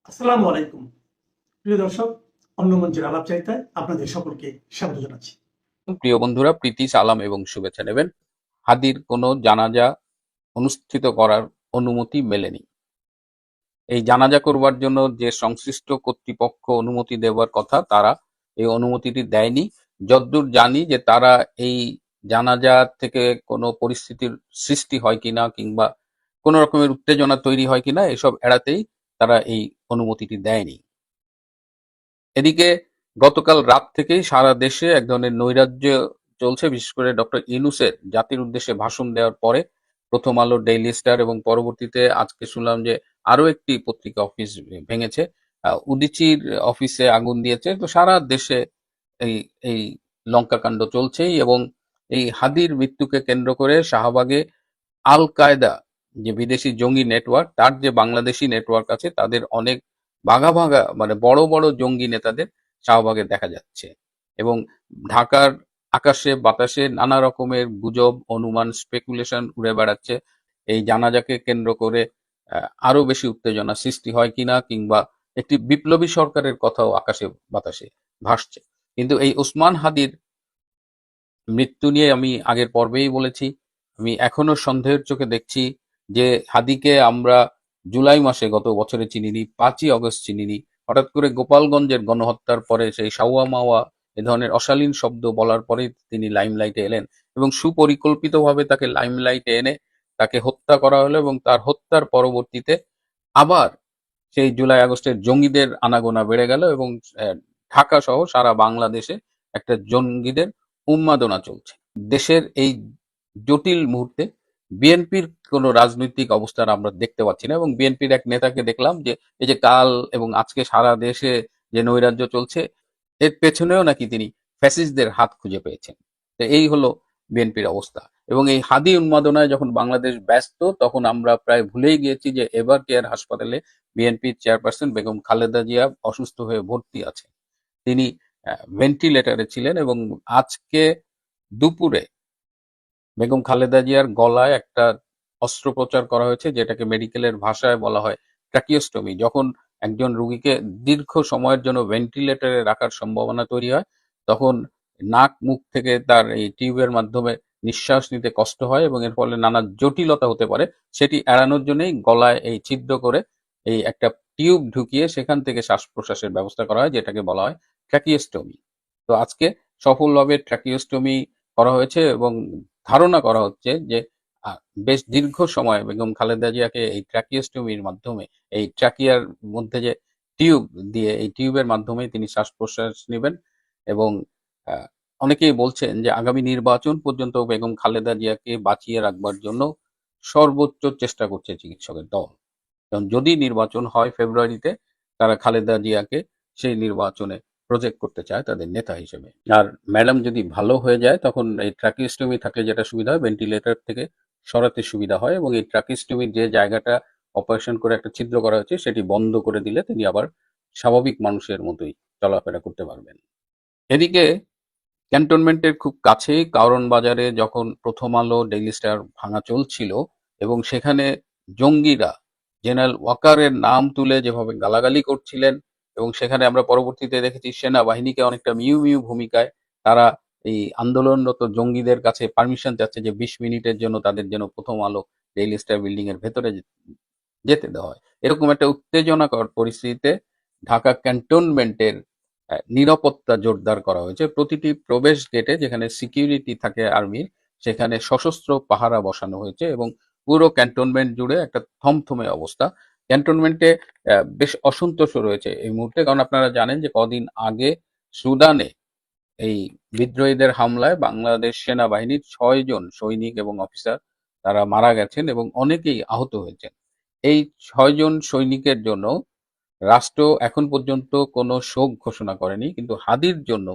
আসসালামু আলাইকুম প্রিয় দর্শক, অন্য মঞ্চের আলাপচারিতায় আপনাদের সকলকে স্বাগত জানাচ্ছি। প্রিয় বন্ধুরা, প্রীতি সালাম এবং শুভেচ্ছা নেবেন। হাদির কোনো জানাজা অনুষ্ঠিত করার অনুমতি মেলেনি। এই জানাজা করবার জন্য যে সংশ্লিষ্ট কর্তৃপক্ষ অনুমতি দেওয়ার কথা, তারা এই অনুমতিটি দেয়নি। যতদূর জানি যে তারা এই জানাজা থেকে কোনো পরিস্থিতির সৃষ্টি হয় কিনা কিংবা কোনো রকমের উত্তেজনা তৈরি হয় কিনা এসব এড়াতেই তারা এই অনুমতিটি দেয়নি। এদিকে গতকাল রাত থেকেই সারা দেশে এক ধরনের নৈরাজ্য চলছে, বিশেষ করে ডক্টর ইউনূসের জাতির উদ্দেশ্যে ভাষণ দেওয়ার পরে প্রথম আলো, ডেইলি স্টার এবং পরবর্তীতে আজকে শুনলাম যে আরো একটি পত্রিকা অফিস ভেঙেছে, উদীচীর অফিসে আগুন দিয়েছে। তো সারা দেশে এই এই লঙ্কাকাণ্ড চলছেই এবং এই হাদির মৃত্যুকে কেন্দ্র করে শাহবাগে আল কায়দা, যে বিদেশি জঙ্গি নেটওয়ার্ক, তার যে বাংলাদেশি নেটওয়ার্ক আছে, তাদের অনেক ভাগা ভাগা মানে বড় বড় জঙ্গি নেতাদের শাহবাগে দেখা যাচ্ছে। এবং ঢাকার আকাশে বাতাসে নানা রকমের গুজব, অনুমান, স্পেকুলেশন উড়ে বেড়াচ্ছে এই জানাজাকে কেন্দ্র করে আরো বেশি উত্তেজনা সৃষ্টি হয় কিনা কিংবা একটি বিপ্লবী সরকারের কথাও আকাশে বাতাসে ভাসছে। কিন্তু এই ওসমান হাদির মৃত্যু নিয়ে আমি আগের পর্বেই বলেছি, আমি এখনো সন্দেহের চোখে দেখছি যে হাদিকে আমরা জুলাই মাসে গত বছরে চিনিনি, 5ই আগস্ট চিনিনি। হঠাৎ করে গোপালগঞ্জের গণহত্যার পরে সেই সাওয়া মাওয়া এ ধরনের অশালীন শব্দ বলার পরেই তিনি লাইমলাইটে এলেন এবং সুপরিকল্পিতভাবে তাকে লাইমলাইটে এনে তাকে হত্যা করা হলো এবং তার হত্যার পরবর্তীতে আবার সেই জুলাই আগস্টের জঙ্গিদের আনাগোনা বেড়ে গেল এবং ঢাকা সহ সারা বাংলাদেশে একটা জঙ্গিদের উন্মাদনা চলছে। দেশের এই জটিল মুহূর্তে বিএনপির কোনো রাজনৈতিক অবস্থান আমরা দেখতে পাচ্ছি না এবং বিএনপির এক নেতাকে দেখলাম যে এই যে কাল এবং আজকে সারা দেশে যে নৈরাজ্য চলছে, এর পেছনেও নাকি তিনি ফ্যাসিস্টদের হাত খুঁজে পেয়েছেন। তো এই হলো বিএনপির অবস্থা। এবং এই হাদি উন্মাদনায় যখন বাংলাদেশ ব্যস্ত, তখন আমরা প্রায় ভুলেই গিয়েছি যে এভার কেয়ার হাসপাতালে বিএনপির চেয়ারপারসন বেগম খালেদা জিয়া অসুস্থ হয়ে ভর্তি আছে। তিনি ভেন্টিলেটরে ছিলেন এবং আজকে দুপুরে বেগম খালেদা জিয়ার গলায় একটা অস্ত্রোপচার করা হয়েছে, যেটাকে মেডিকেলের ভাষায় বলা হয় ট্রাকিওস্টমি। যখন একজন রুগীকে দীর্ঘ সময়ের জন্য ভেন্টিলেটরে রাখার সম্ভাবনা তৈরি হয়, তখন নাক মুখ থেকে তার এই টিউবের মাধ্যমে নিঃশ্বাস নিতে কষ্ট হয় এবং এর ফলে নানা জটিলতা হতে পারে। সেটি এড়ানোর জন্যই গলায় এই ছিদ্র করে এই একটা টিউব ঢুকিয়ে সেখান থেকে শ্বাস প্রশ্বাসের ব্যবস্থা করা হয়, যেটাকে বলা হয় ট্রাকিওস্টমি। তো আজকে সফলভাবে ট্রাকিওস্টমি করা হয়েছে এবং ধারণা করা হচ্ছে যে বেশ দীর্ঘ সময় বেগম খালেদা জিয়াকে এই ট্রাকিওস্টমির মাধ্যমে, এই ট্রাকিয়ার মধ্যে যে টিউব দিয়ে, এই টিউবের মাধ্যমে তিনি শ্বাস প্রশ্বাস নেবেন। এবং আহ, অনেকেই বলছেন যে আগামী নির্বাচন পর্যন্ত বেগম খালেদা জিয়াকে বাঁচিয়ে রাখবার জন্য সর্বোচ্চ চেষ্টা করছে চিকিৎসকের দল। কারণ যদি নির্বাচন হয় ফেব্রুয়ারিতে, তারা খালেদা জিয়াকে সেই নির্বাচনে প্রজেক্ট করতে চায় তাদের নেতা হিসেবে। আর ম্যাডাম যদি ভালো হয়ে যায়, তখন এই ট্রাকিস্টমি থাকলে যেটা সুবিধা হয়, ভেন্টিলেটর থেকে সরাতে সুবিধা হয় এবং এই ট্রাকিস্টমির যে জায়গাটা অপারেশন করে একটা ছিদ্র করা হয়েছে, সেটি বন্ধ করে দিলে তিনি আবার স্বাভাবিক মানুষের মতোই চলাফেরা করতে পারবেন। এদিকে ক্যান্টনমেন্টের খুব কাছেই কারওয়ান বাজারে যখন প্রথম আলো, ডেইলি স্টার ভাঙা চলছিল এবং সেখানে জঙ্গিরা জেনারেল ওয়াকারের নাম তুলে যেভাবে গালাগালি করছিলেন এবং সেখানে আমরা পরবর্তীতে দেখেছি সেনাবাহিনীকে অনেকটা মিউ মিউ ভূমিকায় তারা এই আন্দোলনরত জঙ্গিদের কাছে পারমিশন চাচ্ছে যে 20 মিনিটের জন্য তাদের যেন প্রথম আলো, ডেইলি স্টার বিল্ডিং এর ভেতরে যেতে দেওয়া হয়। এরকম একটা উত্তেজনাকর পরিস্থিতিতে ঢাকা ক্যান্টনমেন্টের নিরাপত্তা জোরদার করা হয়েছে। প্রতিটি প্রবেশ গেটে যেখানে সিকিউরিটি থাকে আর্মির, সেখানে সশস্ত্র পাহারা বসানো হয়েছে এবং পুরো ক্যান্টনমেন্ট জুড়ে একটা থমথমে অবস্থা। ক্যান্টনমেন্টে বেশ অসন্তোষ রয়েছে এই মুহূর্তে, কারণ আপনারা জানেন যে কদিন আগে সুদানে এই বিদ্রোহীদের হামলায় বাংলাদেশ সেনাবাহিনীর 6 জন সৈনিক এবং অফিসার তারা মারা গেছেন এবং অনেকেই আহত হয়েছেন। এই 6 জন সৈনিকের জন্য রাষ্ট্র এখন পর্যন্ত কোনো শোক ঘোষণা করেনি, কিন্তু হাদির জন্য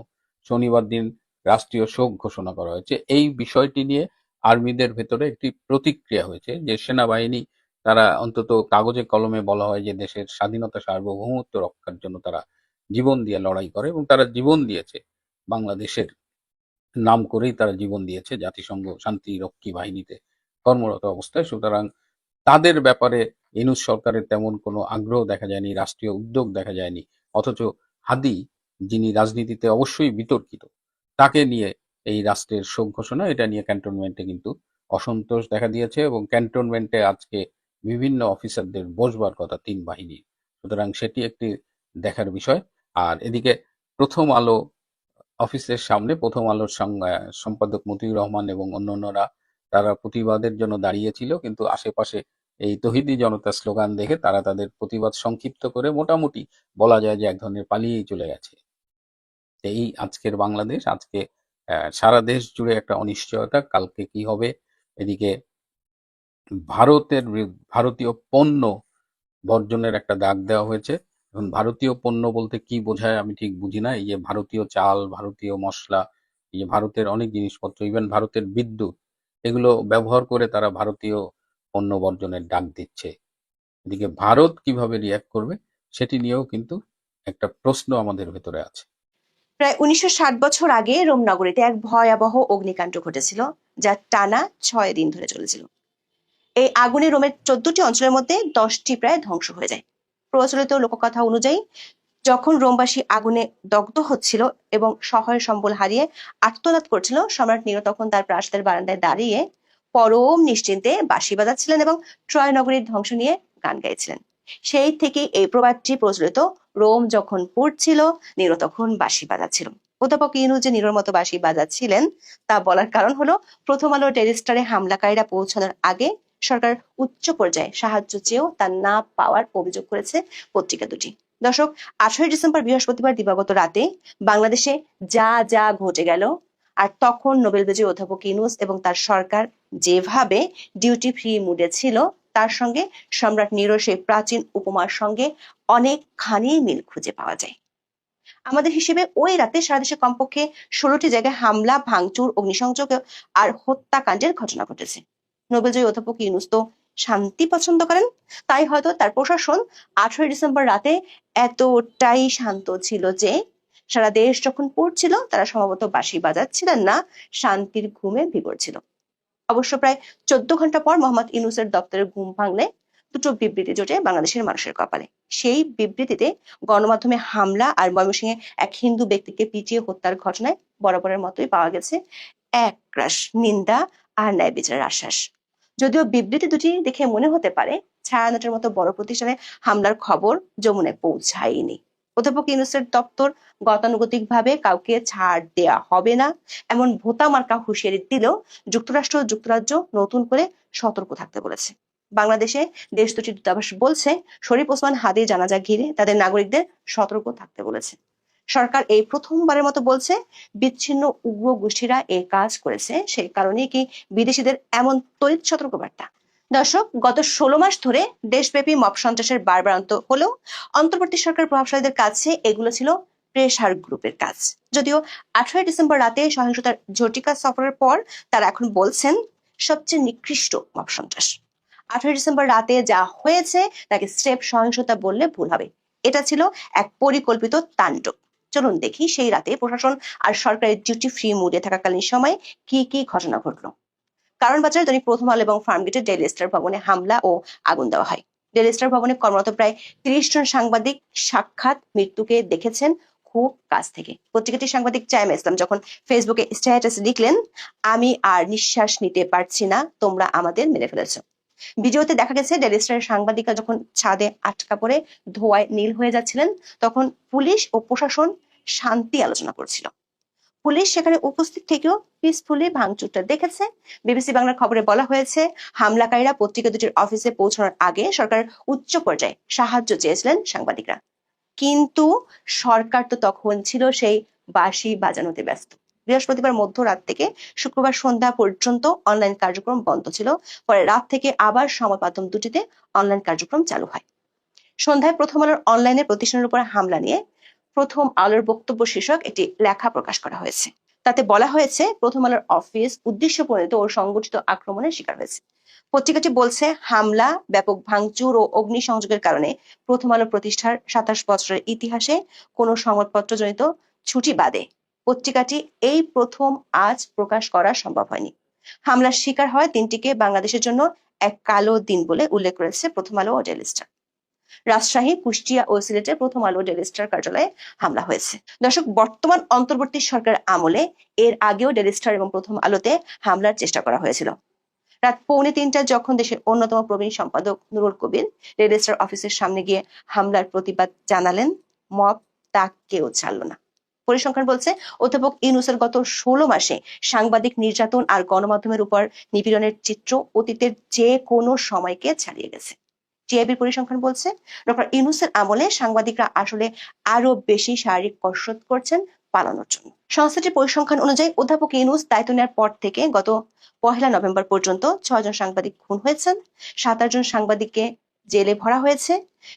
শনিবার দিন রাষ্ট্রীয় শোক ঘোষণা করা হয়েছে। এই বিষয়টি নিয়ে আর্মিদের ভেতরে একটি প্রতিক্রিয়া হয়েছে যে সেনাবাহিনী তারা অন্তত কাগজে কলমে বলা হয় যে দেশের স্বাধীনতা সার্বভৌমত্ব রক্ষার জন্য তারা জীবন দিয়ে লড়াই করে এবং তারা জীবন দিয়েছে, বাংলাদেশের নাম করেই তারা জীবন দিয়েছে জাতিসংঘ শান্তিরক্ষী বাহিনীতে কর্মরত অবস্থায়। সুতরাং তাদের ব্যাপারে ইউনূস সরকারের তেমন কোনো আগ্রহ দেখা যায়নি, রাষ্ট্রীয় উদ্যোগ দেখা যায়নি। অথচ হাদি, যিনি রাজনীতিতে অবশ্যই বিতর্কিত, তাকে নিয়ে এই রাষ্ট্রের শোক ঘোষণা, এটা নিয়ে ক্যান্টনমেন্টে কিন্তু অসন্তোষ দেখা দিয়েছে এবং ক্যান্টনমেন্টে আজকে বিভিন্ন অফিসারদের বসবার কথা ৩ বাহিনীর। সুতরাং সেটি একটি দেখার বিষয়। আর এদিকে প্রথম আলো অফিসের সামনে প্রথম আলোর সম্পাদক মতিউর রহমান এবং অন্যান্যরা তারা প্রতিবাদের জন্য দাঁড়িয়েছিল, কিন্তু আশেপাশে এই তৌহিদি জনতা স্লোগান দেখে তারা তাদের প্রতিবাদ সংক্ষিপ্ত করে মোটামুটি বলা যায় যে এক ধরনের পালিয়েই চলে গেছে। এই আজকের বাংলাদেশ, আজকে সারা দেশ জুড়ে একটা অনিশ্চয়তা, কালকে কি হবে। এদিকে ভারতীয় পণ্য বর্জনের একটা ডাক দেওয়া হয়েছে। এখন ভারতীয় পণ্য বলতে কি বোঝায় আমি ঠিক বুঝি না। এই যে ভারতীয় চাল, ভারতীয় মসলা, এই যে ভারতের অনেক জিনিসপত্র, ইভেন ভারতের বিদ্যুৎ, এগুলো ব্যবহার করে তারা ভারতীয় পণ্য বর্জনের ডাক দিচ্ছে। এদিকে ভারত কিভাবে রিয়াক্ট করবে সেটি নিয়েও কিন্তু একটা প্রশ্ন আমাদের ভেতরে আছে। প্রায় ১৯৬০ বছর আগে রোম নগরীতে এক ভয়াবহ অগ্নিকাণ্ড ঘটেছিল, যা টানা ৬ দিন ধরে চলেছিল। এই আগুনে রোমের ১৪টি অঞ্চলের মধ্যে 10টি প্রায় ধ্বংস হয়ে যায়। প্রচলিত লোককথা অনুযায়ী যখন রোমবাসী আগুনে দগ্ধ হচ্ছিল এবং শহরের সম্বল হারিয়ে আর্তনাদ করছিল, সম্রাট নিরো তখন তার প্রাসাদের বারান্দায় দাঁড়িয়ে পরম নিশ্চিন্তে বাঁশি বাজাচ্ছিলেন এবং ট্রয় নগরীর ধ্বংস নিয়ে গান গাইছিলেন। সেই থেকে এই প্রবাদটি প্রচলিত, রোম যখন পুড়ছিল, নিরো তখন বাঁশি বাজাচ্ছিল। অধ্যাপক ইউনূস যে নিরোর মতো বাঁশি বাজাচ্ছিলেন তা বলার কারণ হলো, প্রথম আলো ডেইলি স্টারে হামলাকারীরা পৌঁছানোর আগে সরকার উচ্চ পর্যায়ে সাহায্য চেয়েও তা না পাওয়ার অভিযোগ করেছে পত্রিকা দুটি। দর্শক, 18 ডিসেম্বর বৃহস্পতিবার দিবাগত রাতে বাংলাদেশে যা যা ঘটে গেল, আর তখন নোবেল বিজয়ী অধ্যাপক ইউনূস এবং তার সরকার যেভাবে ডিউটি ফ্রি মুডে ছিল, তার সঙ্গে সম্রাট নিরো সেই প্রাচীন উপমার সঙ্গে অনেকখানি মিল খুঁজে পাওয়া যায়। আমাদের হিসেবে ওই রাতে সারা দেশে কমপক্ষে 16টি জায়গায় হামলা, ভাঙচুর, অগ্নিসংযোগ আর হত্যাকাণ্ডের ঘটনা ঘটেছে। নোবেলজয়ী অধ্যাপক ইউনূস তো শান্তি পছন্দ করেন, তাই হয়তো তার প্রশাসন 18 ডিসেম্বর রাতে এতটাই শান্ত ছিল যে সারা দেশ যখন পড়ছিল তারা সম্ভবত বাঁশি বাজাচ্ছিলেন না, শান্তির ঘুমে বিভোর ছিল। অবশ্য প্রায় 14 ঘন্টা পর মোহাম্মদ ইউনূসের দপ্তরের ঘুম ভাঙলে দুটো বিবৃতি জোটে বাংলাদেশের মানুষের কপালে। সেই বিবৃতিতে গণমাধ্যমে হামলা আর ময়মনসিংহে এক হিন্দু ব্যক্তিকে পিটিয়ে হত্যার ঘটনায় বরাবরের মতোই পাওয়া গেছে একরাশ নিন্দা আর ন্যায় বিচারের আশ্বাস। যদিও বিবৃতি দুটি দেখে মনে হতে পারে ছায়ানটের মতো বড় প্রতিষ্ঠানে হামলার খবর যমুনায় পৌঁছায়নি। অধ্যাপক ইউনূসের দপ্তর গতানুগতিকভাবে কাউকে ছাড় দেয়া হবে না এমন ভোতা মার্কা হুঁশিয়ারি দিলেও যুক্তরাষ্ট্র ও যুক্তরাজ্য নতুন করে সতর্ক থাকতে বলেছে। বাংলাদেশে দেশ দুটির দূতাবাস বলছে, শরীফ ওসমান হাদির জানাজা ঘিরে তাদের নাগরিকদের সতর্ক থাকতে বলেছে। সরকার এই প্রথমবারের মতো বলছে বিচ্ছিন্ন উগ্র গোষ্ঠীরা এই কাজ করেছে, সেই কারণেই কি বিদেশিদের এমন তড়িৎ সতর্কবার্তা। দর্শক, গত 16 মাস ধরে দেশব্যাপী মব সন্ত্রাসের বারবারান্ত হলেও অন্তর্বর্তী সরকার প্রভাবশালীদের কাছে এগুলো ছিল প্রেসার গ্রুপের কাজ। যদিও 18 ডিসেম্বর রাতে সহিংসতার ঝটিকা সফরের পর তারা এখন বলছেন সবচেয়ে নিকৃষ্ট মব সন্ত্রাস। 18 ডিসেম্বর রাতে যা হয়েছে তাকে স্রেফ সহিংসতা বললে ভুল হবে। এটা ছিল এক পরিকল্পিত তাণ্ডব। চলুন দেখি সেই রাতে প্রশাসন আর সরকারের ডিউটি ফ্রি মুডে থাকাকালীন সময় কি কি ঘটনা ঘটলো। কারণ বাজারে দৈনিক প্রথম আলো এবং ফার্মগেটের ডেইলি স্টার ভবনে হামলা ও আগুন দেওয়া হয়। ডেইলি স্টার ভবনে কর্মরত প্রায় 30 জন সাংবাদিক সাক্ষাৎ মৃত্যুকে দেখেছেন খুব কাছ থেকে। পত্রিকাটির সাংবাদিক চাইমা ইসলাম যখন ফেসবুকে স্ট্যাটাস লিখলেন, আমি আর নিঃশ্বাস নিতে পারছি না, তোমরা আমাদের মেরে ফেলেছো। ভিডিওতে দেখা গেছে ডেইলি স্টারের সাংবাদিকরা যখন ছাদে আটকা পড়ে ধোঁয়ায় নীল হয়ে যাচ্ছিলেন, তখন পুলিশ ও প্রশাসন শান্তি আলোচনা করছিল। পুলিশ সেখানে উপস্থিত থেকেও পিসফুলি ভাঙচুরটা দেখেছে। বিবিসি বাংলার খবরে বলা হয়েছে, হামলাকারীরা পত্রিকা দুটির অফিসে পৌঁছানোর আগে সরকার উচ্চ পর্যায়ে সাহায্য চেয়েছিলেন সাংবাদিকরা, কিন্তু সরকার তো তখন ছিল সেই বাঁশি বাজানোতে ব্যস্ত। বৃহস্পতিবার মধ্যরাত থেকে শুক্রবার সন্ধ্যা পর্যন্ত অনলাইন কার্যক্রম বন্ধ ছিল। পরে রাত থেকে আবার সংবাদ মাধ্যম দুটিতে অনলাইন কার্যক্রম চালু হয়। সন্ধ্যায় প্রথম আলোর অনলাইনে প্রতিষ্ঠানের উপর হামলা নিয়ে প্রথম আলোর বক্তব্য শীর্ষক একটি লেখা প্রকাশ করা হয়েছে। তাতে বলা হয়েছে, প্রথম আলোর অফিস উদ্দেশ্য প্রণীত ও সংগঠিত আক্রমণের শিকার হয়েছে। পত্রিকাটি বলছে, হামলা, ব্যাপক ভাঙচুর ও অগ্নিসংযোগের কারণে প্রথম আলো প্রতিষ্ঠার 27 বছরের ইতিহাসে কোনো সংবাদপত্রজনিত ছুটি বাদে পত্রিকাটি এই প্রথম আজ প্রকাশ করা সম্ভব হয়নি। হামলার শিকার হয় দিনটিকে বাংলাদেশের জন্য এক কালো দিন বলে উল্লেখ করেছে প্রথম আলো ও ডেইলি স্টার। রাজশাহী, কুষ্টিয়া ও সিলেটে প্রথম আলো ডেইলি স্টার কার্যালয়ে হামলা হয়েছে। দর্শক, বর্তমান অন্তর্বর্তী সরকার আমলে এর আগেও ডেইলি স্টার এবং প্রথম আলোতে হামলার চেষ্টা করা হয়েছিল। রাত 2:45টায় যখন দেশের অন্যতম প্রবীণ সম্পাদক নুরুল কবির ডেইলি স্টার অফিসের সামনে গিয়ে হামলার প্রতিবাদ জানালেন, মব তা কেউ ছাড়ল না। পরিসংখ্যান বলছে অধ্যাপক ইউনূসের গত 16 মাসে সাংবাদিক নির্যাতন আর গণমাধ্যমের উপর নিপীড়নের চিত্র অতীতের যে কোনো সময়কে ছাড়িয়ে গেছে। টিআইবির পরিসংখ্যান বলছে ডক্টর ইউনূসের আমলে সাংবাদিকরা আসলে আরো বেশি শারীরিক কসরত করছেন পালানোর জন্য। সংস্থাটির পরিসংখ্যান অনুযায়ী অধ্যাপক ইউনূস দায়িত্ব নেওয়ার পর থেকে গত 1 নভেম্বর পর্যন্ত 6 জন সাংবাদিক খুন হয়েছেন, 27 জন সাংবাদিককে জেলে ভরা হয়েছে,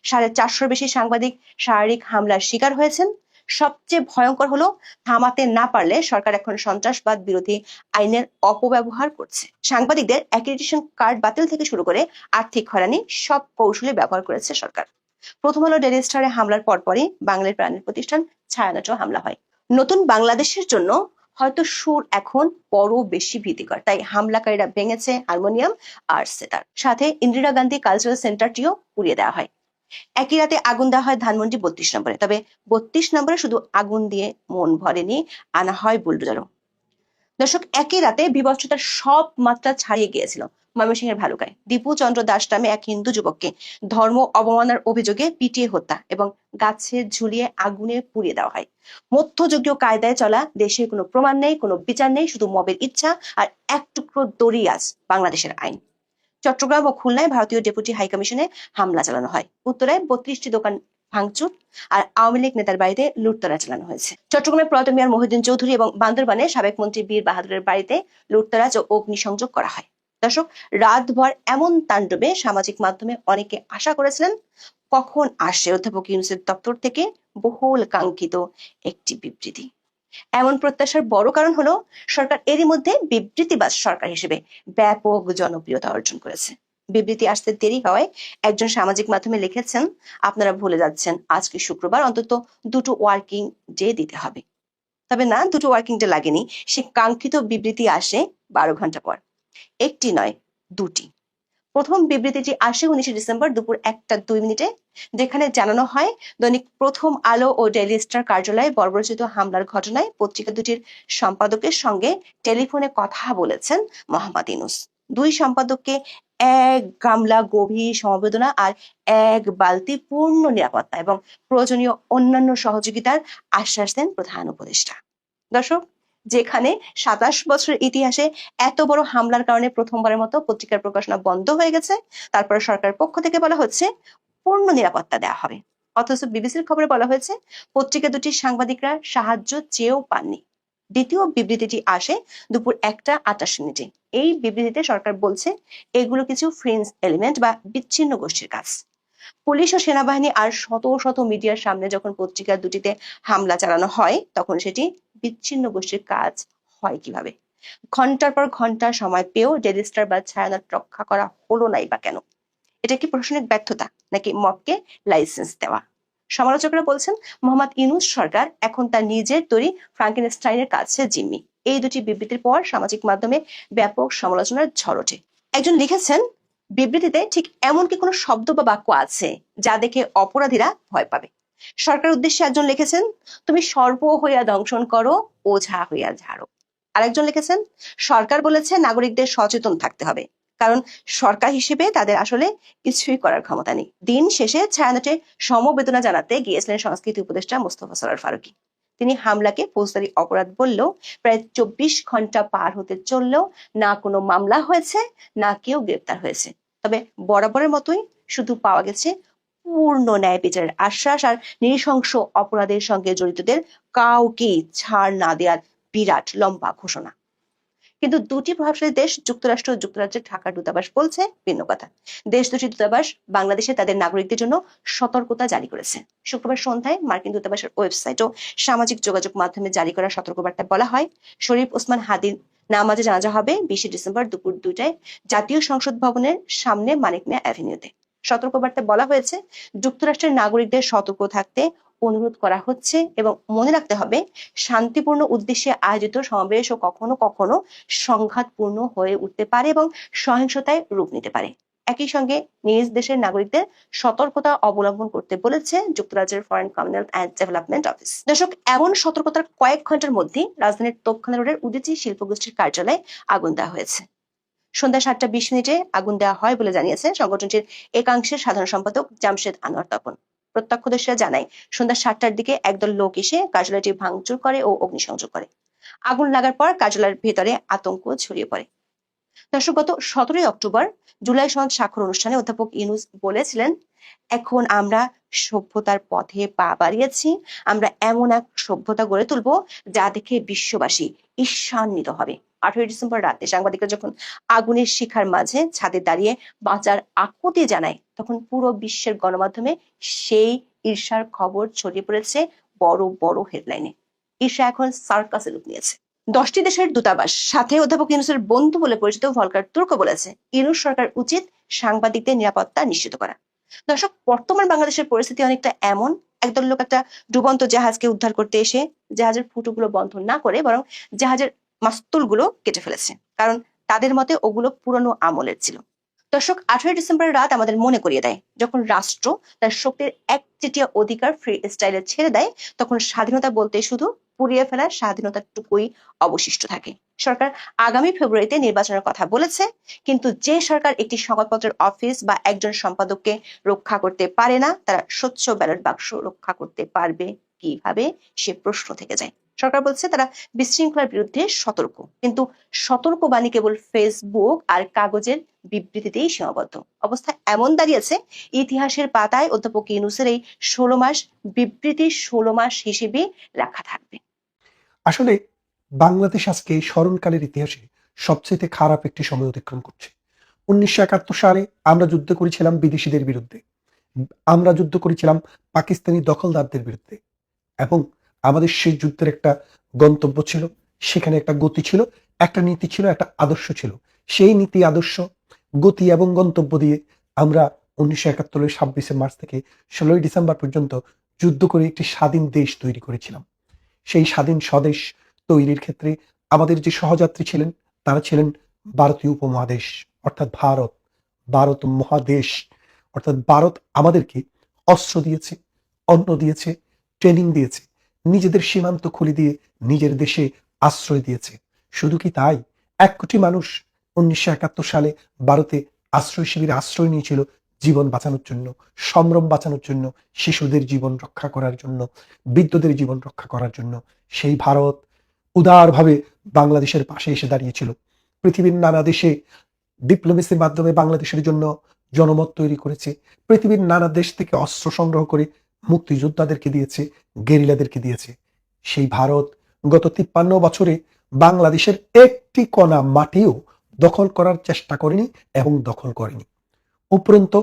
450 বেশি সাংবাদিক শারীরিক হামলার শিকার হয়েছেন। সবচেয়ে ভয়ঙ্কর হলো, থামাতে না পারলে সরকার এখন সন্ত্রাসবাদ বিরোধী আইনের অপব্যবহার করছে। সাংবাদিকদের অ্যাক্রিডিটেশন কার্ড বাতিল থেকে শুরু করে আর্থিক হয়রানি সব কৌশলে ব্যবহার করেছে সরকার। প্রথম আলো ডেইলি স্টারে হামলার পরপরই বাংলার প্রাণের প্রতিষ্ঠান ছায়ানটেও হামলা হয়। নতুন বাংলাদেশের জন্য হয়তো সুর এখন বড় বেশি ভীতিকর, তাই হামলাকারীরা ভেঙেছে হারমোনিয়াম আর সেতার, সাথে ইন্দিরা গান্ধী কালচারাল সেন্টারটিও পুড়িয়ে দেওয়া হয়। একই রাতে আগুন দেওয়া হয় ধানমন্ডি 32 নম্বরে। তবে 32 নম্বরে শুধু আগুন দিয়ে মন ভরেনি, আনা হয় বুলডোজারও। দর্শক, একই রাতে বিভৎসতার সব মাত্রা ছাড়িয়ে গিয়েছিল ময়মনসিংহের ভালুকায়। দীপু চন্দ্র দাস নামে এক হিন্দু যুবককে ধর্ম অবমাননার অভিযোগে পিটিয়ে হত্যা এবং গাছে ঝুলিয়ে আগুনে পুড়িয়ে দেওয়া হয়। মধ্যযুগীয় কায়দায় চলা দেশে কোনো প্রমাণ নেই, কোনো বিচার নেই, শুধু মবের ইচ্ছা আর এক টুকরো দড়ি আজ বাংলাদেশের আইন। চট্টগ্রাম ও খুলনায় ভারতীয় ডেপুটি হাইকমিশনে হামলা চালানো হয়। উত্তরায় 32টি দোকান ভাঙচুর আর আওয়ামী লীগ নেতার বাড়িতে লুটতরা চালানো হয়েছে। চট্টগ্রামে প্রয়াত মিয়ার মহিউদ্দিন চৌধুরী এবং বান্দরবানে সাবেক মন্ত্রী বীর বাহাদুরের বাড়িতে লুটতরাজ ও অগ্নিসংযোগ করা হয়। দর্শক, রাতভর এমন তাণ্ডবে সামাজিক মাধ্যমে অনেকে আশা করেছিলেন কখন আসে অধ্যাপক ইউনূসের দপ্তর থেকে বহুল কাঙ্ক্ষিত একটি বিবৃতি। এমন প্রত্যাশার বড় কারণ হলো সরকার এরই মধ্যে বিবৃতিবাজ সরকার হিসেবে ব্যাপক জনপ্রিয়তা অর্জন করেছে। বিবৃতি আসতে দেরি হওয়ায় একজন সামাজিক মাধ্যমে লিখেছেন, আপনারা ভুলে যাচ্ছেন আজকে শুক্রবার, অন্তত 2টো ওয়ার্কিং ডে দিতে হবে। তবে না, 2টো ওয়ার্কিং ডে লাগেনি, সে কাঙ্ক্ষিত বিবৃতি আসে 12 ঘন্টা পর। একটি নয়, 2টি। প্রথম বিবৃতিটি আসে 19 ডিসেম্বর দুপুর 1:02, যেখানে জানানো হয় দৈনিক প্রথম আলো ও ডেইলি স্টার কার্যালয়ে বর্বরচিত হামলার ঘটনায় পত্রিকা দুটির সম্পাদকের সঙ্গে টেলিফোনে কথা বলেছেন মোহাম্মদ ইউনূস। 2 সম্পাদককে 1 গামলা গভীর সমবেদনা আর 1 বালতি পূর্ণ নিরাপত্তা এবং প্রয়োজনীয় অন্যান্য সহযোগিতার আশ্বাস দেন প্রধান উপদেষ্টা। দর্শক, যেখানে 27 বছরের ইতিহাসে এত বড় হামলার কারণে প্রথমবারের মতো পত্রিকার প্রকাশনা বন্ধ হয়ে গেছে, তারপরে সরকারের পক্ষ থেকে বলা হচ্ছে পূর্ণ নিরাপত্তা দেওয়া হবে, অথচ বিবিসির খবরে বলা হয়েছে পত্রিকা দুটির সাংবাদিকরা সাহায্য চেয়েও পাননি। দ্বিতীয় বিবৃতিটি আসে দুপুর 1:28। এই বিবৃতিতে সরকার বলছে এগুলো কিছু ফ্রেঞ্চ এলিমেন্ট বা বিচ্ছিন্ন গোষ্ঠীর কাজ। পুলিশ ও সেনাবাহিনী আর শত শত মিডিয়ার সামনে যখন পত্রিকা দুটিতে হামলা চালানো হয়, তখন সেটি বিচ্ছিন্ন গোষ্ঠীর কাজ হয় কিভাবে? ঘন্টার পর ঘন্টা সময় পেয়েও ডেইলি স্টার বা ছায়ানট রক্ষা করা হলো নাই বা কেন? এটা কি প্রশাসনিক ব্যর্থতা নাকি মবকে লাইসেন্স দেওয়া? সমালোচকরা বলছেন মোহাম্মদ ইউনূস সরকার এখন তার নিজের তৈরি ফ্রাঙ্কেনস্টাইনের কাছে জিম্মি। এই দুটি বিবৃতির পর সামাজিক মাধ্যমে ব্যাপক সমালোচনার ঝড় ওঠে। একজন লিখেছেন, বিবৃতিতে ঠিক এমন কি কোনো শব্দ বা বাক্য আছে যা দেখে অপরাধীরা ভয় পাবে? সরকারের উদ্দেশ্যে একজন লিখেছেন, তুমি সর্প হইয়া দংশন করো, ওঝা হইয়া ঝাড়ো। আরেকজন লিখেছেন, সরকার বলেছে নাগরিকদের সচেতন থাকতে হবে, কারণ সরকার হিসেবে তাদের আসলে কিছুই করার ক্ষমতা নেই। দিন শেষে ছায়ানটে সমবেদনা জানাতে গিয়েছিলেন সংস্কৃতি উপদেষ্টা মোস্তফা সরোয়ার ফারুকী। তিনি হামলাকে ফৌজদারি অপরাধ বললেও প্রায় 24 ঘন্টা পার হতে চললেও না কোনো মামলা হয়েছে, না কেউ গ্রেপ্তার হয়েছে। তবে বরাবরের মতোই শুধু পাওয়া গেছে পূর্ণ ন্যায় বিচারের আশ্বাস আর নৃশংস অপরাধের সঙ্গে জড়িতদের কাউকে ছাড় না দেওয়ার বিরাট লম্বা ঘোষণা। কিন্তু দুটি প্রভাবশালী দেশ যুক্তরাষ্ট্র ও যুক্তরাজ্যের ঢাকার দূতাবাস বলছে ভিন্ন কথা। দেশ দুটি দূতাবাস বাংলাদেশে তাদের নাগরিকদের জন্য সতর্কতা জারি করেছে। শুক্রবার সন্ধ্যায় মার্কিন দূতাবাসের ওয়েবসাইট ও সামাজিক যোগাযোগ মাধ্যমে জারি করা সতর্কবার্তায় বলা হয়, শরীফ ওসমান হাদির নামাজে জানাজা হবে 20 ডিসেম্বর দুপুর 2টায় জাতীয় সংসদ ভবনের সামনে মানিক মিয়া অ্যাভিনিউতে। সতর্কবার্তায় বলা হয়েছে, যুক্তরাষ্ট্রের নাগরিকদের সতর্ক থাকতে অনুরোধ করা হচ্ছে এবং মনে রাখতে হবে, শান্তিপূর্ণ উদ্দেশ্যে আয়োজিত সমাবেশ ও কখনো কখনো সংঘাতপূর্ণ হয়ে উঠতে পারে এবং সহিংসতায় রূপ নিতে পারে। একই সঙ্গে নিজ দেশের নাগরিকদের সতর্কতা অবলম্বন করতে বলেছে যুক্তরাজ্যের foreign Commonwealth and development office. দর্শক, এমন সতর্কতার কয়েক ঘন্টার মধ্যেই রাজধানীর তোপখানা রোডের উদীচী শিল্পগোষ্ঠীর কার্যালয়ে আগুন দেওয়া হয়েছে। সন্ধ্যা 7:20 আগুন দেওয়া হয় বলে জানিয়েছে সংগঠনটির একাংশের সাধারণ সম্পাদক জামশেদ আনোয়ার তপন। প্রত্যক্ষদর্শীরা জানায়, সন্ধ্যা 7টার দিকে একদল লোক এসে কার্যালয়টি ভাঙচুর করে ও অগ্নিসংযোগ করে। আগুন লাগার পর কার্যালয়ের ভেতরে আতঙ্ক ছড়িয়ে পড়ে। দর্শক, গত 17 অক্টোবর জুলাই সনদ স্বাক্ষর অনুষ্ঠানে অধ্যাপক ইউনূস বলেছিলেন, এখন আমরা সভ্যতার পথে পা বাড়িয়েছি। আমরা এমন এক সভ্যতা গড়ে তুলব যা দেখে বিশ্ববাসী ঈর্ষান্বিত হবে। 18 ডিসেম্বর রাতে সাংবাদিকরা যখন আগুনের শিখার মাঝে ছাদে দাঁড়িয়ে বাঁচার আকুতি জানায়, তখন পুরো বিশ্বের গণমাধ্যমে সেই ঈর্ষার খবর ছড়িয়ে পড়েছে বড় বড় হেডলাইনে। ঈর্ষা এখন সার্কাসে রূপ নিয়েছে। 10টি দেশের দূতাবাস, সাথে অধ্যাপক ইউনূসের বন্ধু বলে পরিচিত ভলকার তুর্কও বলেছে, ইউনূস সরকার উচিত সাংবাদিকদের নিরাপত্তা নিশ্চিত করা। দর্শক, বর্তমান বাংলাদেশের পরিস্থিতি অনেকটা এমন, একদল লোক একটা ডুবন্ত জাহাজকে উদ্ধার করতে এসে জাহাজের ফুটোগুলো বন্ধ না করে বরং জাহাজের মাস্তুলগুলো কেটে ফেলেছে, কারণ তাদের মতে ওগুলো পুরনো আমলের ছিল। দর্শক, 18 ডিসেম্বরের রাত আমাদের মনে করিয়ে দেয়, যখন রাষ্ট্র তার শক্তির একচেটিয়া অধিকার ফ্রি স্টাইলে ছেড়ে দেয়, তখন স্বাধীনতা বলতে শুধু পুড়িয়ে ফেলার স্বাধীনতাটুকুই অবশিষ্ট থাকে। সরকার আগামী ফেব্রুয়ারিতে নির্বাচনের কথা বলেছে, কিন্তু যে সরকার একটি সংবাদপত্রের অফিস বা একজন সম্পাদককে রক্ষা করতে পারে না, তারা স্বচ্ছ ব্যালট বাক্স রক্ষা করতে পারবে কিভাবে, সে প্রশ্ন থেকে যায়। সরকার বলছে তারা বিশৃঙ্খলার বিরুদ্ধে সতর্ক, কিন্তু সতর্কবাণী কেবল ফেসবুক আর কাগজের বিবৃতিতেই সীমাবদ্ধ। অবস্থা এমন দাঁড়িয়েছে, ইতিহাসের পাতায় অধ্যাপক ইউনূসের এই 16 মাস বিবৃতি 16 মাস হিসেবে লেখা থাকবে। আসলে বাংলাদেশ আজকে স্মরণকালের ইতিহাসে সবচেয়ে খারাপ একটি সময় অতিক্রম করছে। 1971 সালে আমরা যুদ্ধ করেছিলাম বিদেশিদের বিরুদ্ধে, আমরা যুদ্ধ করেছিলাম পাকিস্তানি দখলদারদের বিরুদ্ধে, এবং আমাদের সেই যুদ্ধের একটা গন্তব্য ছিল, সেখানে একটা গতি ছিল, একটা নীতি ছিল, একটা আদর্শ ছিল। সেই নীতি, আদর্শ, গতি এবং গন্তব্য দিয়ে আমরা 1971 26 মার্চ থেকে 16 ডিসেম্বর পর্যন্ত যুদ্ধ করে একটি স্বাধীন দেশ তৈরি করেছিলাম। সেই স্বাধীন স্বদেশ তৈরির ক্ষেত্রে আমাদের যে সহযাত্রী ছিলেন, তারা ছিলেন ভারতীয় উপমহাদেশ, অর্থাৎ ভারত মহাদেশ, অর্থাৎ ভারত আমাদেরকে অস্ত্র দিয়েছে, অন্ন দিয়েছে, ট্রেনিং দিয়েছে, নিজেদের সীমান্ত খুলে দিয়ে নিজের দেশে আশ্রয় দিয়েছে। শুধু কি তাই, 1 কোটি মানুষ 1971 সালে ভারতে আশ্রয় শিবিরে আশ্রয় নিয়েছিল জীবন বাঁচানোর জন্য, সম্ভ্রম বাঁচানোর জন্য, শিশুদের জীবন রক্ষা করার জন্য, বৃদ্ধদের জীবন রক্ষা করার জন্য। সেই ভারত উদারভাবে বাংলাদেশের পাশে এসে দাঁড়িয়েছিল। পৃথিবীর নানা দেশে ডিপ্লোমেসির মাধ্যমে বাংলাদেশের জন্য জনমত তৈরি করেছে। পৃথিবীর নানা দেশ থেকে অস্ত্র সংগ্রহ করে মুক্তিযোদ্ধাদেরকে দিয়েছে, গেরিলাদেরকে দিয়েছে। সেই ভারত গত 53 বছরে বাংলাদেশের একটি কণা মাটিও দখল করার চেষ্টা করেনি এবং দখল করেনি। উপরন্ত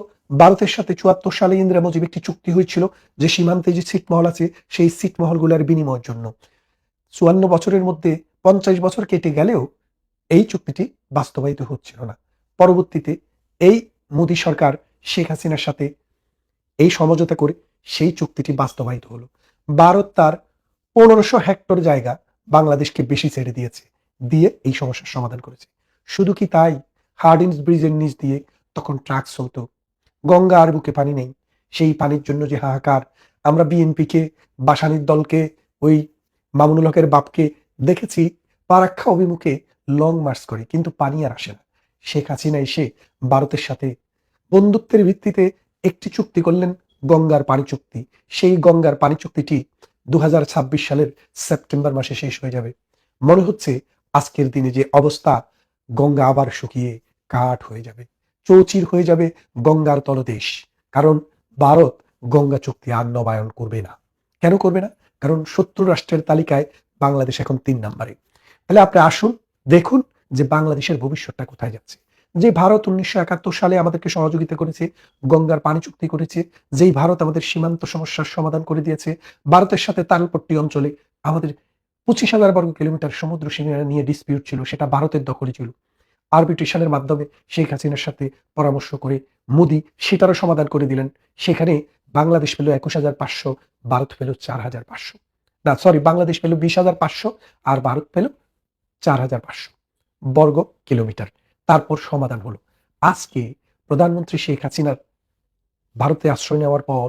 ভারতের সাথে 74 সালে ইন্দিরা মুজিব একটি চুক্তি হয়েছিল যে সীমান্তে যে ছিটমহল আছে সেই ছিটমহলগুলোর বিনিময়ের জন্য। 54 বছরের মধ্যে 50 বছর কেটে গেলেও এই চুক্তিটি বাস্তবায়িত হচ্ছিল না। পরবর্তীতে এই মোদী সরকার শেখ হাসিনার সাথে এই সমঝোতা করে সেই চুক্তিটি বাস্তবায়িত হলো। ভারত তার 1500 হেক্টর জায়গা বাংলাদেশকে বেশি ছেড়ে দিয়েছে, দিয়ে এই সমস্যার সমাধান করেছে। শুধু কি তাই, হার্ডিঞ্জ ব্রিজের নিচ দিয়ে তখন ট্রাক চলতো, গঙ্গা আর বুকে পানি নেই। সেই পানির জন্য যে হাহাকার, আমরা বিএনপিকে, বাসানির দলকে, ওই মামুনুল হকের বাপকে দেখেছি পারাক্ষা অভিমুখে লং মার্চ করে, কিন্তু পানি আর আসে না। শেখ হাসিনা এসে ভারতের সাথে বন্ধুত্বের ভিত্তিতে একটি চুক্তি করলেন, গঙ্গার পানি চুক্তি। সেই গঙ্গার পানি চুক্তিটি 2026 সালের সেপ্টেম্বর মাসে শেষ হয়ে যাবে। মনে হচ্ছে আজকের দিনে যে অবস্থা, গঙ্গা আবার শুকিয়ে কাঠ হয়ে যাবে, চৌচির হয়ে যাবে গঙ্গার তলদেশ। কারণ ভারত গঙ্গা চুক্তি আর নবায়ন করবে না। কেন করবে না? কারণ 70 রাষ্ট্রের তালিকায় বাংলাদেশ এখন 3 নম্বরে। তাহলে আপনি আসুন, দেখুন যে বাংলাদেশের ভবিষ্যৎটা কোথায় যাচ্ছে। যে ভারত 1971 সালে আমাদেরকে সহযোগিতা করেছে, গঙ্গার পানি চুক্তি করেছে, যেই ভারত আমাদের সীমান্ত সমস্যার সমাধান করে দিয়েছে, ভারতের সাথে তালপট্টি অঞ্চলে আমাদের 25,000 বর্গ কিলোমিটার সমুদ্র সীমানা নিয়ে ডিসপিউট ছিল, সেটা ভারতের দখলে ছিল। আরবিট্রেশনের মাধ্যমে শেখ হাসিনার সাথে পরামর্শ করে মোদি সেটারও সমাধান করে দিলেন। সেখানে বাংলাদেশ পেল 21,500, ভারত পেল 4,500। না সরি, বাংলাদেশ পেল 20,500 আর ভারত পেল 4,500 বর্গ কিলোমিটার। তারপর সমাধান হলো। আজকে প্রধানমন্ত্রী শেখ হাসিনার ভারতে আশ্রয় নেওয়ার পর,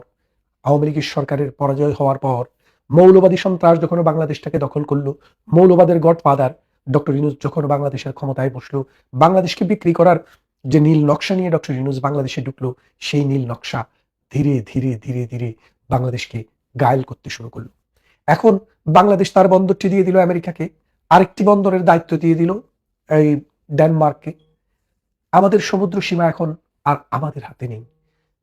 আওয়ামী লীগের সরকারের পরাজয় হওয়ার পর, মৌলবাদী সন্ত্রাস যখন বাংলাদেশটাকে দখল করলো, মৌলবাদের গডফাদার ডক্টর ইউনূস যখন বাংলাদেশের ক্ষমতায় বসলো, বাংলাদেশকে বিক্রি করার যে নীল নকশা নিয়ে ডক্টর ইউনূস বাংলাদেশে ঢুকলো, সেই নীল নকশা ধীরে ধীরে ধীরে ধীরে বাংলাদেশকে গায়েল করতে শুরু করলো। এখন বাংলাদেশ তার বন্দরটি দিয়ে দিল আমেরিকাকে, আরেকটি বন্দরের দায়িত্ব দিয়ে দিল এই ডেনমার্ককে। আমাদের সমুদ্র সীমা এখন আর আমাদের হাতে নেই,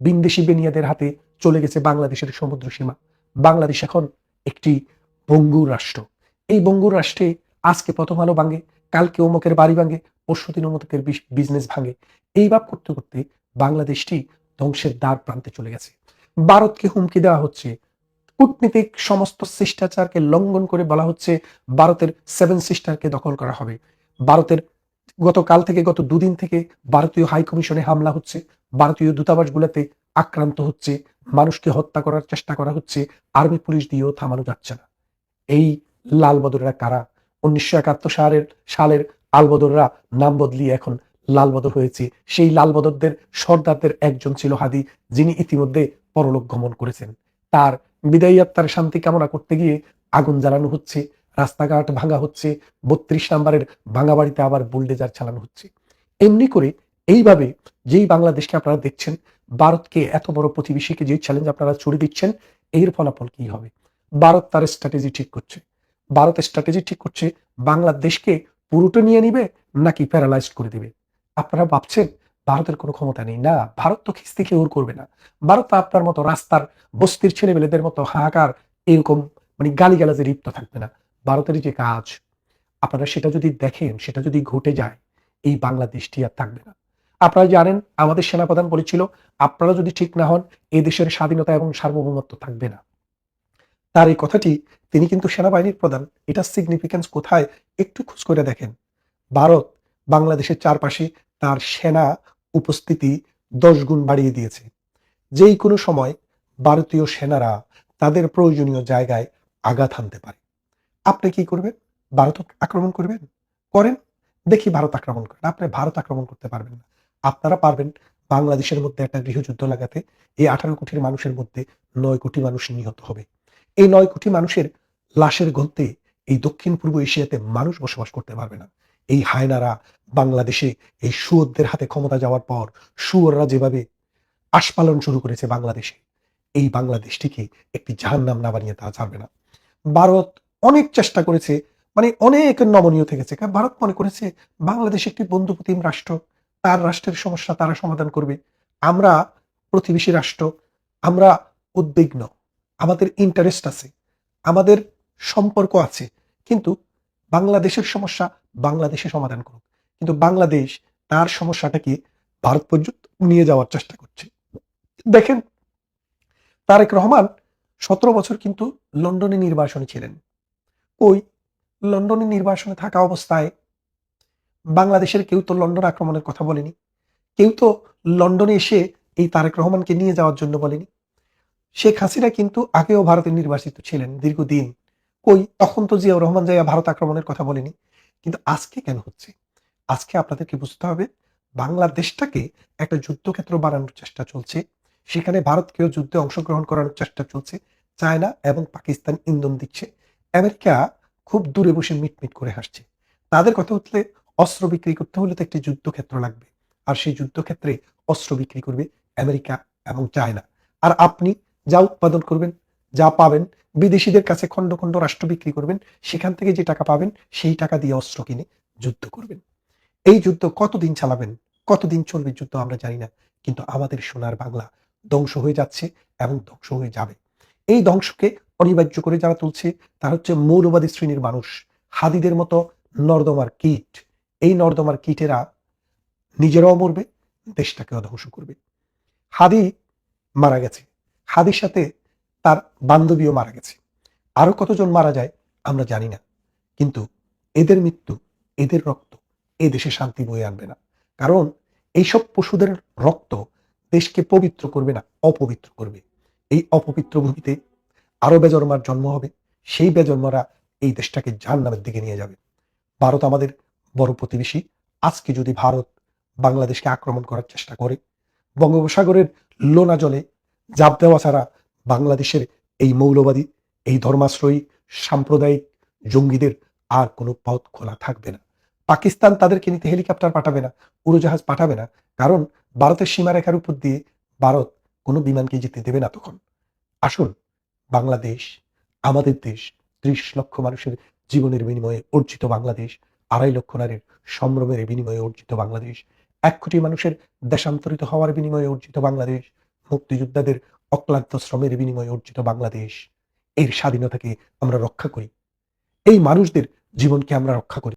বিন্দেশি বেনিয়াদের হাতে চলে গেছে বাংলাদেশের সমুদ্র সীমা। বাংলাদেশ এখন একটি বঙ্গুর রাষ্ট্র। এই বঙ্গুর রাষ্ট্রে আজকে প্রথম আলো ভাঙে, কালকে অমুকের বাড়ি ভাঙে, পরশুদিন অমুকের বিজনেস ভাঙে। এইভাবে করতে করতে বাংলাদেশটি ধ্বংসের দ্বার প্রান্তে চলে গেছে। ভারতকে হুমকি দেওয়া হচ্ছে, কূটনীতিক সমস্ত শিষ্টাচারকে লঙ্ঘন করে বলা হচ্ছে ভারতের 7 সিস্টারকে দখল করা হবে। ভারতের গতকাল থেকে, গত দুদিন থেকে ভারতীয় হাই কমিশনে হামলা হচ্ছে, ভারতীয় দূতাবাসগুলোতে আক্রান্ত হচ্ছে, মানুষকে হত্যা করার চেষ্টা করা হচ্ছে, আর্মি পুলিশ দিয়েও থামানো যাচ্ছে না। এই লাল বদররা কারা? 1971 সালের আলবদররা নাম বদলিয়ে এখন লাল বদর হয়েছে। সেই লাল বদরদের সর্দারদের একজন ছিল হাদি, যিনি ইতিমধ্যে পরলোক গমন করেছেন। তার বিদায়ী আত্মার শান্তি কামনা করতে গিয়ে আগুন জ্বালানো হচ্ছে, রাস্তাঘাট ভাঙা হচ্ছে, 32 নম্বরের ভাঙা বাড়িতে আবার বুলডেজার চালানো হচ্ছে। এমনি করে এইভাবে যেই বাংলাদেশকে আপনারা দেখছেন, ভারতকে এত বড় প্রতিবেশীকে যে চ্যালেঞ্জ আপনারা ছুড়ে দিচ্ছেন, এর ফলাফল কি হবে? ভারত তার স্ট্র্যাটেজি ঠিক করছে। ভারত স্ট্র্যাটেজি ঠিক করছে বাংলাদেশকে পুরোটা নিয়ে নিবে নাকি প্যারালাইজড করে দিবে। আপনারা ভাবছেন ভারতের কোনো ক্ষমতা নেই? না, ভারত তো খিস্তি খেয়ে করবে না। ভারত তো আপনার মতো রাস্তার বস্তির ছেলেমেয়েদের মতো হাহাকার এরকম গালিগালাজে লিপ্ত থাকবে না। ভারতের যে কাজ, আপনারা সেটা যদি দেখেন, সেটা যদি ঘটে যায়, এই বাংলাদেশটি আর থাকবে না। আপনারা জানেন আমাদের সেনাপ্রধান বলেছিল, আপনারা যদি ঠিক না হন এই দেশের স্বাধীনতা এবং সার্বভৌমত্ব থাকবে না। তার এই কথাটি, তিনি কিন্তু সেনাবাহিনীর প্রধান, এটা সিগনিফিকেন্স কোথায় একটু খোঁজ করে দেখেন। ভারত বাংলাদেশের চারপাশে তার সেনা উপস্থিতি 10 গুণ বাড়িয়ে দিয়েছে। যেই কোনো সময় ভারতীয় সেনারা তাদের প্রয়োজনীয় জায়গায় আঘাত হানতে পারে। আপনি কি করবেন? ভারত আক্রমণ করবেন? করেন, দেখি ভারত আক্রমণ করেন। আপনি ভারত আক্রমণ করতে পারবেন না। আপনারা পারবেন বাংলাদেশের মধ্যে একটা গৃহযুদ্ধ লাগাতে। এই 18 কোটির মানুষের মধ্যে 9 কোটি মানুষ নিহত হবে। এই 9 কোটি মানুষের লাশের গন্তে এই দক্ষিণ পূর্ব এশিয়াতে মানুষ বসবাস করতে পারবে না। এই হায়নারা বাংলাদেশে এই শুয়োরদের হাতে ক্ষমতা যাওয়ার পর শুয়োররা যেভাবে আস্ফালন শুরু করেছে বাংলাদেশে, এই বাংলাদেশটিকে একটি জাহান্নাম না বানিয়ে তা ছাড়বে না। ভারত অনেক চেষ্টা করেছে, অনেক নমনীয় থেকেছে। কারণ ভারত মনে করেছে বাংলাদেশ একটি বন্ধুপ্রতিম রাষ্ট্র, তার রাষ্ট্রের সমস্যা তারা সমাধান করবে। আমরা প্রতিবেশী রাষ্ট্র, আমরা উদ্বিগ্ন, আমাদের ইন্টারেস্ট আছে, আমাদের সম্পর্ক আছে, কিন্তু বাংলাদেশের সমস্যা বাংলাদেশে সমাধান করুক। কিন্তু বাংলাদেশ তার সমস্যাটাকে ভারত পর্যন্ত নিয়ে যাওয়ার চেষ্টা করছে। দেখেন, তারেক রহমান 17 বছর কিন্তু লন্ডনে নির্বাসনে ছিলেন। ওই লন্ডনে নির্বাসনে থাকা অবস্থায় বাংলাদেশের কেউ তো লন্ডন আক্রমণের কথা বলেনি, কেউ তো লন্ডনে এসে এই তারেক রহমানকে নিয়ে যাওয়ার জন্য বলেনি। শেখ হাসিনা কিন্তু আগেও ভারতে নির্বাসিত ছিলেন দীর্ঘদিন, কই তখন তো জিয়াউর রহমান যাইয়া ভারত আক্রমণের কথা বলেনি। কিন্তু আজকে কেন হচ্ছে? আজকে আপনাদেরকে বুঝতে হবে, বাংলাদেশটাকে একটা যুদ্ধক্ষেত্র বানানোর চেষ্টা চলছে। সেখানে ভারতকেও যুদ্ধে অংশগ্রহণ করানোর চেষ্টা চলছে। চায়না এবং পাকিস্তান ইন্ধন দিচ্ছে, আমেরিকা খুব দূরে বসে মিটমিট করে হাসছে। তাদের কথা হচ্ছে অস্ত্র বিক্রি করতে হলে তো একটি যুদ্ধক্ষেত্র লাগবে, আর সেই যুদ্ধক্ষেত্রে অস্ত্র বিক্রি করবে আমেরিকা এবং চায়না। আর আপনি যা উৎপাদন করবেন, যা পাবেন, বিদেশিদের কাছে খন্ড খন্ড রাষ্ট্র বিক্রি করবেন, সেখান থেকে যে টাকা পাবেন সেই টাকা দিয়ে অস্ত্র কিনে যুদ্ধ করবেন। এই যুদ্ধ কতদিন চালাবেন, কতদিন চলবে যুদ্ধ আমরা জানি না, কিন্তু আমাদের সোনার বাংলা ধ্বংস হয়ে যাচ্ছে এবং ধ্বংস হয়ে যাবে। এই ধ্বংসকে অনিবার্য করে যারা তুলছে তারা হচ্ছে মৌলবাদী শ্রেণীর মানুষ, হাদিদের মতো নর্দমার কীট। এই নর্দমার কীটেরা নিজেরাও মরবে, দেশটাকেও ধ্বংস করবে। হাদি মারা গেছে, হাদির সাথে তার বান্ধবীও মারা গেছে, আরো কতজন মারা যায় আমরা জানি না, কিন্তু এদের মৃত্যু, এদের রক্ত এ দেশে শান্তি বয়ে আনবে না। কারণ এইসব পশুদের রক্ত দেশকে পবিত্র করবে না, অপবিত্র করবে। এই অপবিত্র ভূমিতে আরো বেজন্মার জন্ম হবে। সেই বেজন্মারা এই দেশটাকে জাহান্নামের দিকে নিয়ে যাবে। ভারত আমাদের বড় প্রতিবেশী। আজকে যদি ভারত বাংলাদেশকে আক্রমণ করার চেষ্টা করে, বঙ্গোপসাগরের লোনা জলে ঝাঁপ দেওয়া ছাড়া বাংলাদেশের এই মৌলবাদী, এই ধর্মাশ্রয়ী, সাম্প্রদায়িক জঙ্গিদের আর কোনো পথ খোলা থাকবে না। পাকিস্তান তাদেরকে নিতে হেলিকপ্টার পাঠাবে না, উড়োজাহাজ পাঠাবে না, কারণ ভারতের সীমারেখার উপর দিয়ে ভারত কোনো বিমানকে যেতে দেবে না তখন। আসুন, বাংলাদেশ আমাদের দেশ, ৩০ লক্ষ মানুষের জীবনের বিনিময়ে অর্জিত বাংলাদেশ, ২.৫ লক্ষ নারীর সম্ভ্রমের বিনিময়ে অর্জিত বাংলাদেশ, ১ কোটি মানুষের দেশান্তরিত হওয়ার বিনিময়ে অর্জিত বাংলাদেশ, মুক্তিযোদ্ধাদের অক্লান্ত শ্রমের বিনিময়ে অর্জিত বাংলাদেশ। এর স্বাধীনতাকে আমরা রক্ষা করি, এই মানুষদের জীবনকে আমরা রক্ষা করি।